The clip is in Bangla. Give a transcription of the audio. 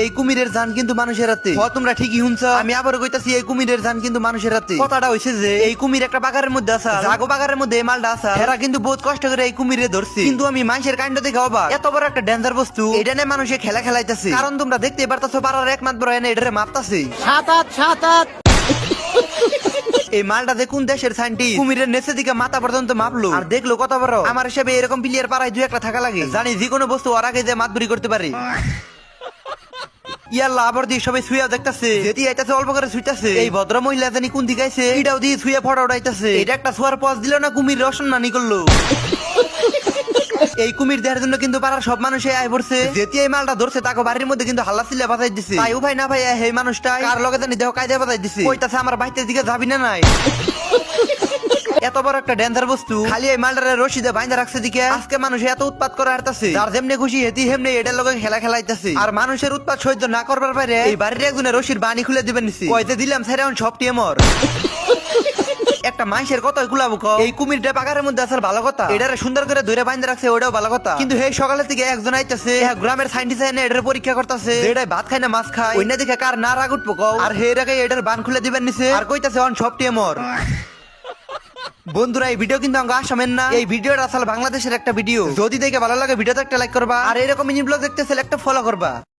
এই কুমিরের জান কিন্তু মানুষের হাতে। তোমরা ঠিকই শুনছো, আমি আবার কইতাছি এই কুমিরের জান কিন্তু মানুষের হাতে। কথাটা হইছে যে এই কুমির একটা বাগারের মধ্যে আসা, জাগো বাগারের মধ্যে এই মালটা আসা, এরা কিন্তু বহুত কষ্ট করে এই কুমিরে ধরছে। কিন্তু আমি মানুষের কাণ্ড দেখে অবাক, এত বড় একটা ডেঞ্জার বস্তু এটা নিয়ে মানুষে খেলা খেলাইতেছে। কারণ তোমরা দেখতে পারতাছো পাড়ার একমাত্র এনে এটারে মাপতাছে। সাত এই মালটা দেখুন দেশের সাইন্টিস্ট কুমিরের নেচে দিকে মাথা পর্যন্ত মাপলো আর দেখলো কত বড়। আমার হিসাবে এরকম প্লেয়ার পাড়ায় দুই একটা থাকা লাগে, জানি যে কোনো বস্তু ওর আগে যে মাতবুরি করতে পারে। ইয়াল্লা আবার দিয়ে সবাই শুয়ে দেখতেছে, যেটি আইতাছে অল্প করে শুইতাছে। এই ভদ্র মহিলা জানি কোন দিকে আইছে, এটাও দিয়ে শুয়ে ফটো উঠাইতেছে। এটা একটা শোয়ার পজ দিল না, কুমির রসন্নানি করলো। এই কুমির দেখার জন্য কিন্তু পাড়ার সব মানুষ আয় পড়ছে। যেটি এই মালটা ধরছে তাকে বাড়ির মধ্যে কিন্তু হাল্লা চিল্লা বাজাই দিছে। তাই উপায় না ভাই এই মানুষটা কার লগে জানি দেহ কায়দা বাজাই দিছে, কইতাছে আমার বাইতের দিকে যাবি না নাই। এত বড় একটা ডেঞ্জার বস্তু খালি এই মালটারে রশিদে বাইন্ধা রাখছে দিকে আজকে মানুষ এত উৎপাত করে হারতাছে, যার যেমনি খুশি হেতি হেমনি এটার লগে খেলা খেলাইতেছে। আর মানুষের উৎপাত সহ্য না করবার বাইরে এই বাড়ির একজনের রশির বানি খুলে দিবেন নিছি, কইতে দিলাম স্যার এখন সব টিএমর। একটা মানুষের কত গুলাবো এই কুমিরটা পাকারের মধ্যে আসার ভালো কথা, এটারে সুন্দর করে ধরে বাইন্ধে রাখছে ওটাও ভালো কথা। কিন্তু এই সকালে থেকে একজন আইতাছে গ্রামের সাইন্টিস্ট এনে এটার পরীক্ষা করতেছে, এটাই ভাত খায় না মাছ খায়, ওই না দেখে কার না রাগ উঠবো কও। আর হে রাগে এটার বান খুলে দিবেন নিছে আর কইতাছে অন সব টিএমর। বন্ধুরা এই ভিডিও কিন্তু আমাকে আসামেন না, এই ভিডিওটা আসলে বাংলাদেশের একটা ভিডিও। যদি দেখে ভালো লাগে ভিডিওতে একটা লাইক করবা আর এরকম মিনি ব্লগ দেখতে চাইলে একটা ফলো করবা।